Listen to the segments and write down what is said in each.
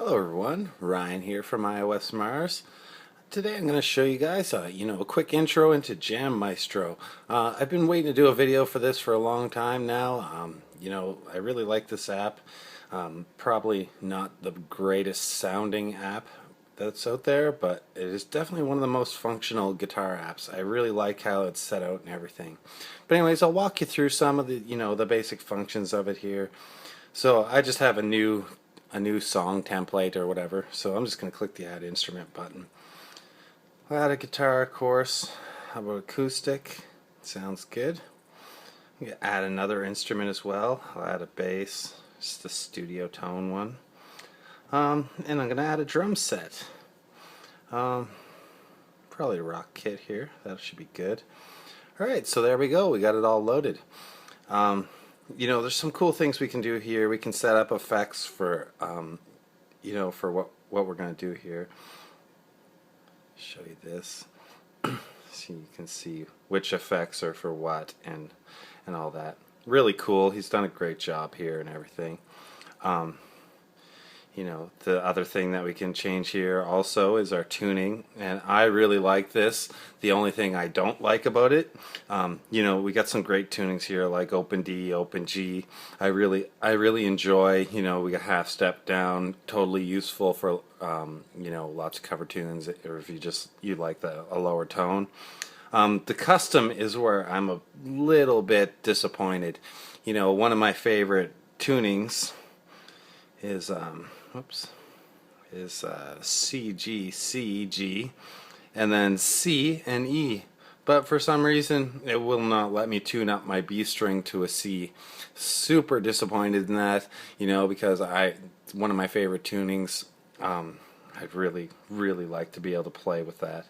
Hello everyone, Ryan here from iOS Mars. Today I'm going to show you guys a quick intro into Jam Maestro. I've been waiting to do a video for this for a long time now. I really like this app. Probably not the greatest sounding app that's out there, but it is definitely one of the most functional guitar apps. I really like how it's set out and everything. But anyways, I'll walk you through some of the basic functions of it here. So I just have a new song template or whatever, so I'm just going to click the add instrument button. I'll add a guitar, of course. How about acoustic? Sounds good. I'm going to add another instrument as well. I'll add a bass, just the studio tone one. And I'm going to add a drum set. Probably a rock kit here. That should be good. Alright, so there we go. We got it all loaded. There's some cool things we can do here. We can set up effects for, for what we're going to do here. Show you this, so you can see which effects are for what and all that. Really cool. He's done a great job here and everything. The other thing that we can change here also is our tuning, and I really like this. The only thing I don't like about it, we got some great tunings here like open D, open G. I really enjoy, we got half step down, totally useful for lots of cover tunes, or if you like a lower tone. The custom is where I'm a little bit disappointed. One of my favorite tunings is C, G, C, G, and then C and E. But for some reason, it will not let me tune up my B string to a C. Super disappointed in that, because one of my favorite tunings. I'd really like to be able to play with that.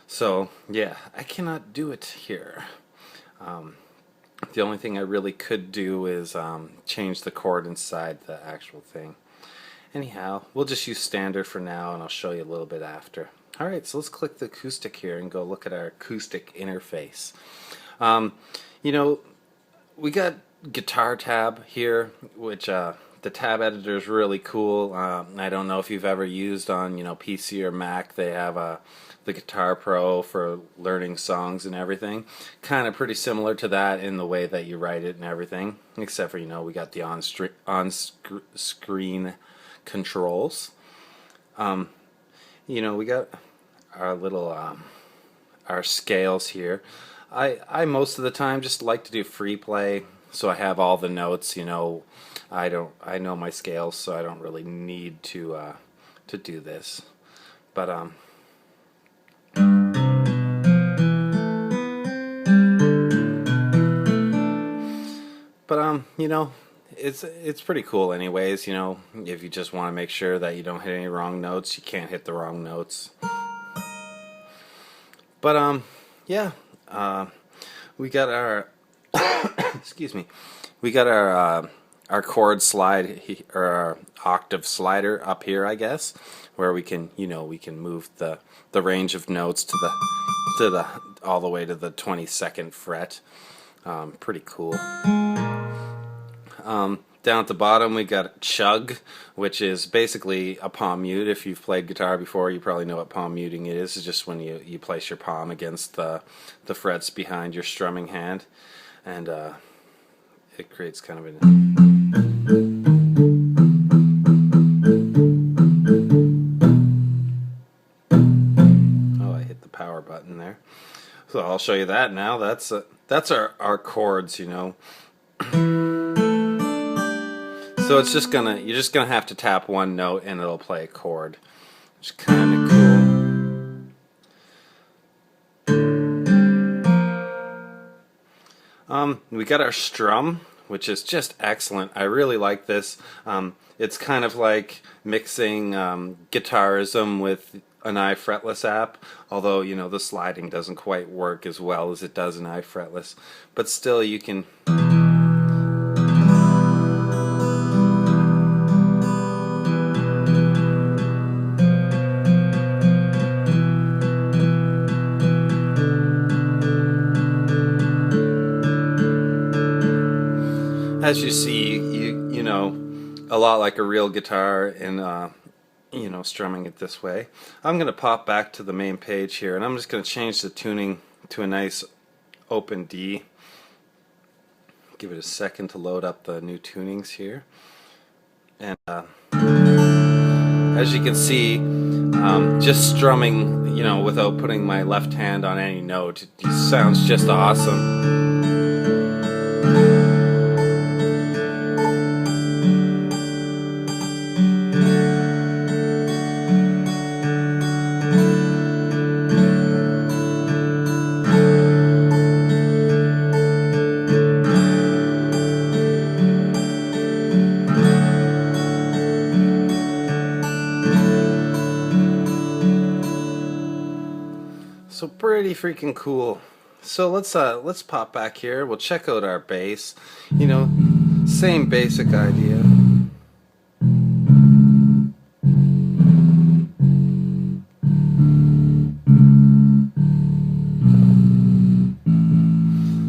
So yeah, I cannot do it here. The only thing I really could do is change the chord inside the actual thing. Anyhow, we'll just use standard for now, and I'll show you a little bit after. Alright, so let's click the acoustic here and go look at our acoustic interface. We got guitar tab here, which the tab editor is really cool. I don't know if you've ever used on PC or Mac. They have the Guitar Pro for learning songs and everything. Kind of pretty similar to that in the way that you write it and everything, except for we got the on-screen controls. We got our little our scales here. I most of the time just like to do free play, so I have all the notes. I know my scales, so I don't really need to do this. But it's pretty cool anyways. If you just want to make sure that you don't hit any wrong notes, you can't hit the wrong notes. But yeah, we got our excuse me, we got our chord slide or our octave slider up here, I guess, where we can move the range of notes to the all the way to the 22nd fret. Pretty cool. Down at the bottom we got Chug, which is basically a palm mute. If you've played guitar before, you probably know what palm muting is. It's just when you place your palm against the frets behind your strumming hand, and it creates kind of an... Oh, I hit the power button there. So I'll show you that now. That's our chords, So you're just gonna have to tap one note and it'll play a chord, which is kind of cool. We got our strum, which is just excellent. I really like this. It's kind of like mixing guitarism with an iFretless app, although the sliding doesn't quite work as well as it does in iFretless, but still you can. As you see, a lot like a real guitar in strumming it this way. I'm going to pop back to the main page here, and I'm just going to change the tuning to a nice open D. Give it a second to load up the new tunings here. And as you can see, just strumming, without putting my left hand on any note, it sounds just awesome. So pretty freaking cool. So let's pop back here. We'll check out our bass. Same basic idea.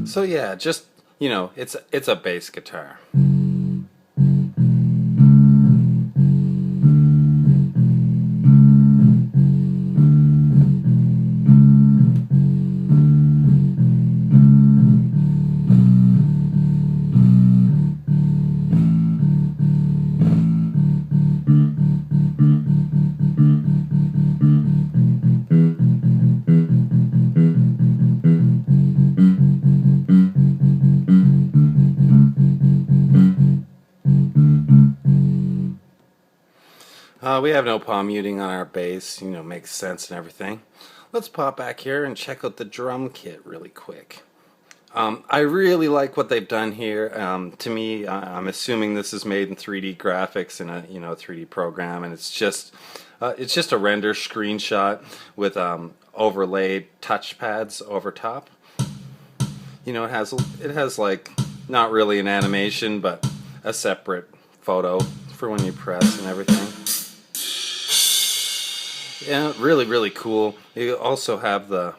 So yeah, just it's a bass guitar. We have no palm muting on our bass, makes sense and everything. Let's pop back here and check out the drum kit really quick. I really like what they've done here. To me, I'm assuming this is made in 3D graphics in a 3D program, and it's just a render screenshot with overlaid touch pads over top. It has like not really an animation, but a separate photo for when you press and everything. Yeah, really, really cool. You also have the,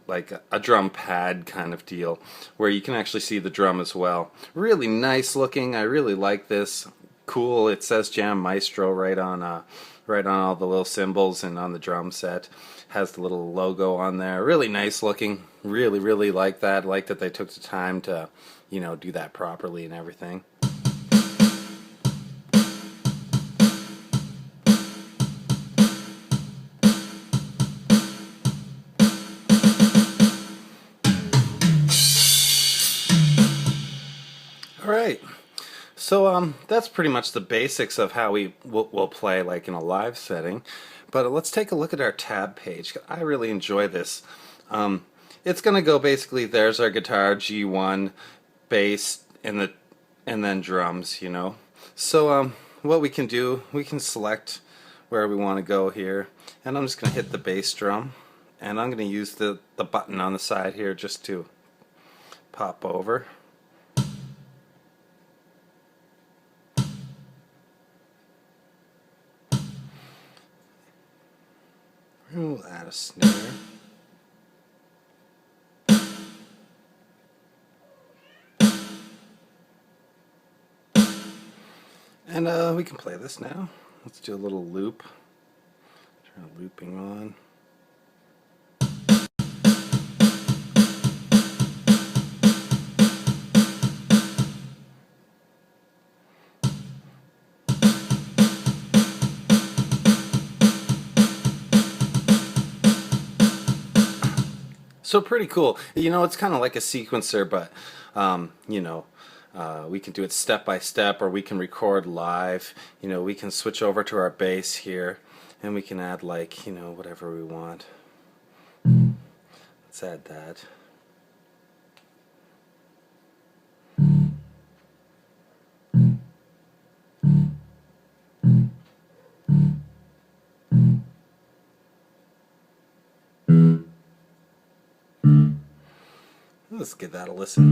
like a drum pad kind of deal where you can actually see the drum as well. Really nice looking. I really like this. Cool. It says Jam Maestro right on all the little cymbals and on the drum set. Has the little logo on there. Really nice looking. Really, really like that. Like that they took the time to, do that properly and everything. Alright, so that's pretty much the basics of how we'll play like in a live setting. But let's take a look at our tab page. I really enjoy this. It's going to go basically, there's our guitar, G1, bass, and then drums, So what we can do, we can select where we want to go here. And I'm just going to hit the bass drum. And I'm going to use the button on the side here just to pop over. We'll add a snare. And we can play this now. Let's do a little loop. Turn the looping on. So pretty cool. It's kind of like a sequencer, but we can do it step by step, or we can record live. We can switch over to our bass here, and we can add like whatever we want. Let's add that. Let's give that a listen.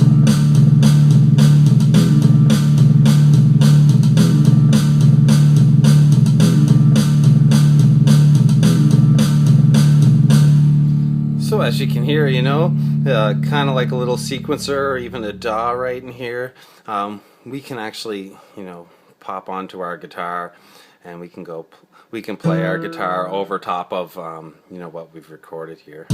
So as you can hear, kind of like a little sequencer or even a DAW right in here. We can actually, pop onto our guitar, and we can go we can play our guitar over top of you know, what we've recorded here.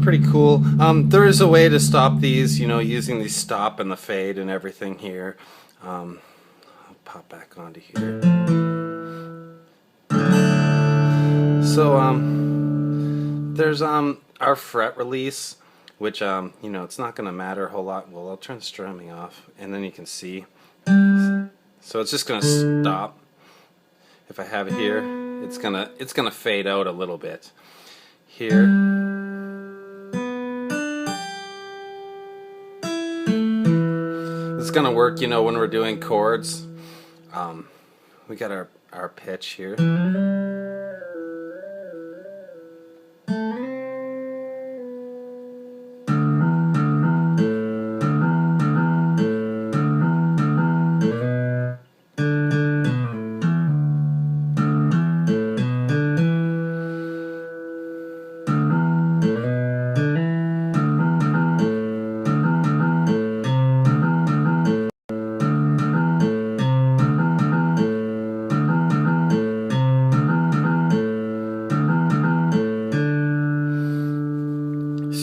Pretty cool. There is a way to stop these, you know, using the stop and the fade and everything here. I'll pop back onto here. So there's our fret release, which you know, it's not going to matter a whole lot. Well, I'll turn the strumming off, and then you can see. So it's just going to stop. If I have it here, it's gonna fade out a little bit here. It's gonna work, you know, when we're doing chords. We got our pitch here.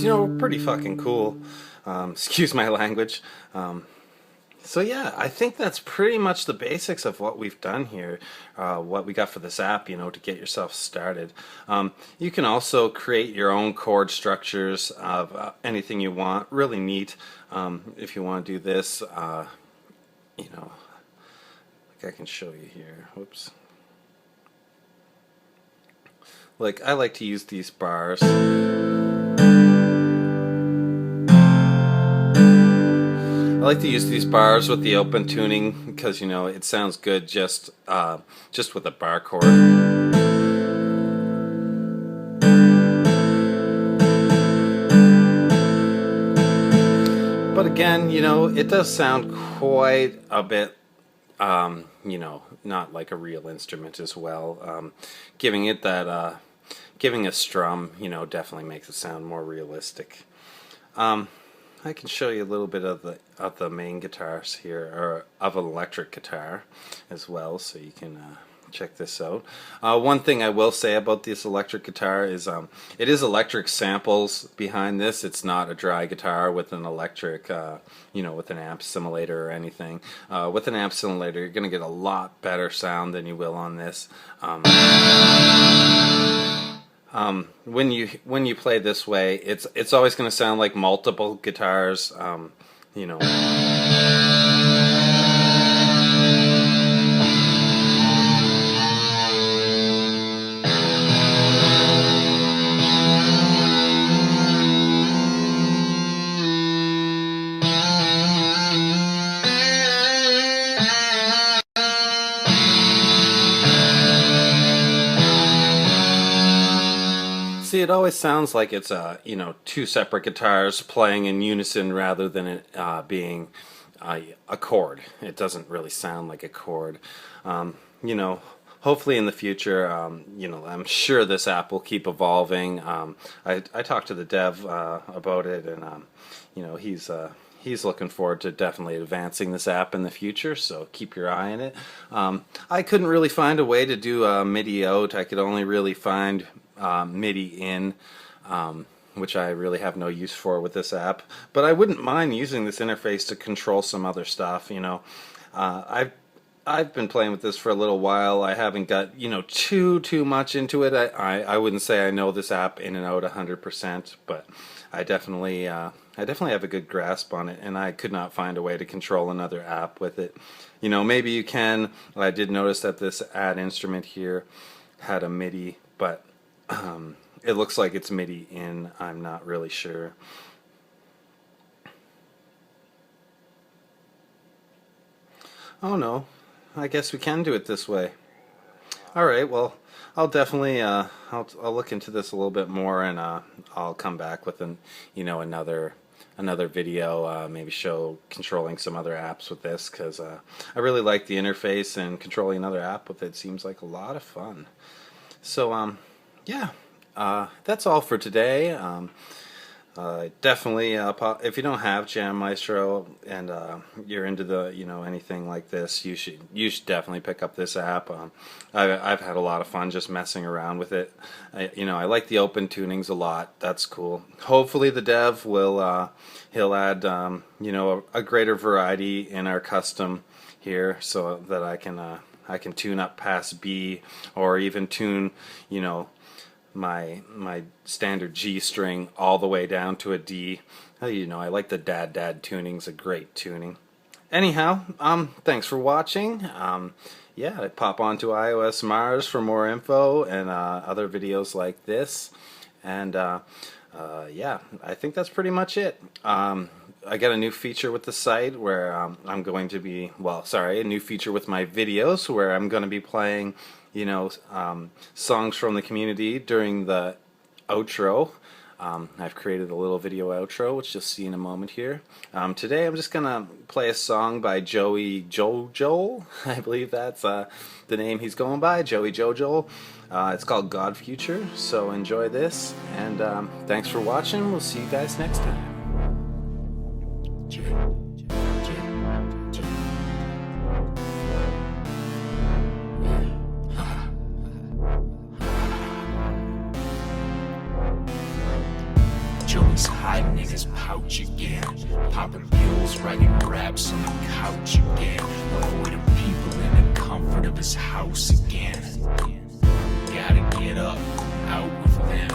You know, pretty fucking cool. Excuse my language. So yeah, I think that's pretty much the basics of what we've done here, what we got for this app, you know, to get yourself started. You can also create your own chord structures of anything you want. Really neat. If you want to do this, you know, like I can show you here. Whoops. Like, I like to use these bars. I like to use these bars with the open tuning because, you know, it sounds good just with a bar chord. But again, you know, it does sound quite a bit, you know, not like a real instrument as well. Giving it that, giving a strum, you know, definitely makes it sound more realistic. I can show you a little bit of the main guitars here, or of an electric guitar as well, so you can check this out. One thing I will say about this electric guitar is it is electric samples behind this. It's not a dry guitar with an electric, you know, with an amp simulator or anything. With an amp simulator, you're going to get a lot better sound than you will on this. When you play this way, it's always going to sound like multiple guitars, you know. See, it always sounds like it's you know, two separate guitars playing in unison rather than it being a chord. It doesn't really sound like a chord. You know, hopefully in the future, you know, I'm sure this app will keep evolving. I talked to the dev about it, and you know, he's looking forward to definitely advancing this app in the future, so keep your eye on it. I couldn't really find a way to do MIDI out. I could only really find MIDI in, which I really have no use for with this app. But I wouldn't mind using this interface to control some other stuff. You know, I've been playing with this for a little while. I haven't got, you know, too much into it. I wouldn't say I know this app in and out 100%, but I definitely have a good grasp on it, and I could not find a way to control another app with it. You know, maybe you can. I did notice that this add instrument here had a MIDI, but it looks like it's MIDI in. I'm not really sure. Oh no, I guess we can do it this way. All right, well, I'll definitely I'll look into this a little bit more, and I'll come back with another video, maybe show controlling some other apps with this, because I really like the interface, and controlling another app with it seems like a lot of fun. So yeah, that's all for today. Definitely, if you don't have Jam Maestro and you're into the anything like this, you should definitely pick up this app. I've had a lot of fun just messing around with it. I like the open tunings a lot. That's cool. Hopefully the dev will he'll add a greater variety in our custom here, so that I can tune up past B, or even tune my standard G string all the way down to a D. I like the dad tuning's a great tuning. Anyhow, thanks for watching. Yeah, pop on to iOS Mars for more info and other videos like this. And yeah, I think that's pretty much it. I got a new feature with the site where I'm going to be, a new feature with my videos where I'm going to be playing songs from the community during the outro. I've created a little video outro, which you'll see in a moment here. Today I'm just gonna play a song by Joey Jojo. I believe that's the name he's going by, Joey Jojo. It's called God Future, so enjoy this, and thanks for watching. We'll see you guys next time. Joey's hiding in his pouch again, popping pills, writing raps on the couch again, avoiding people in the comfort of his house again. Gotta get up, out with them.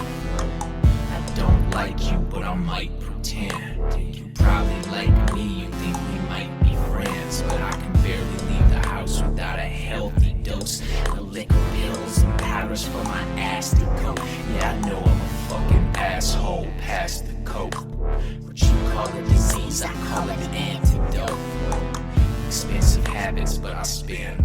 I don't like you, but I might pretend. You probably like me, you think we might be friends, but I can barely leave the house without a healthy dose of liquor pills and powders for my ass to go. Yeah, I know I'm a fucking asshole past the coke. What you call a disease, I call it an antidote. Expensive habits, but I spend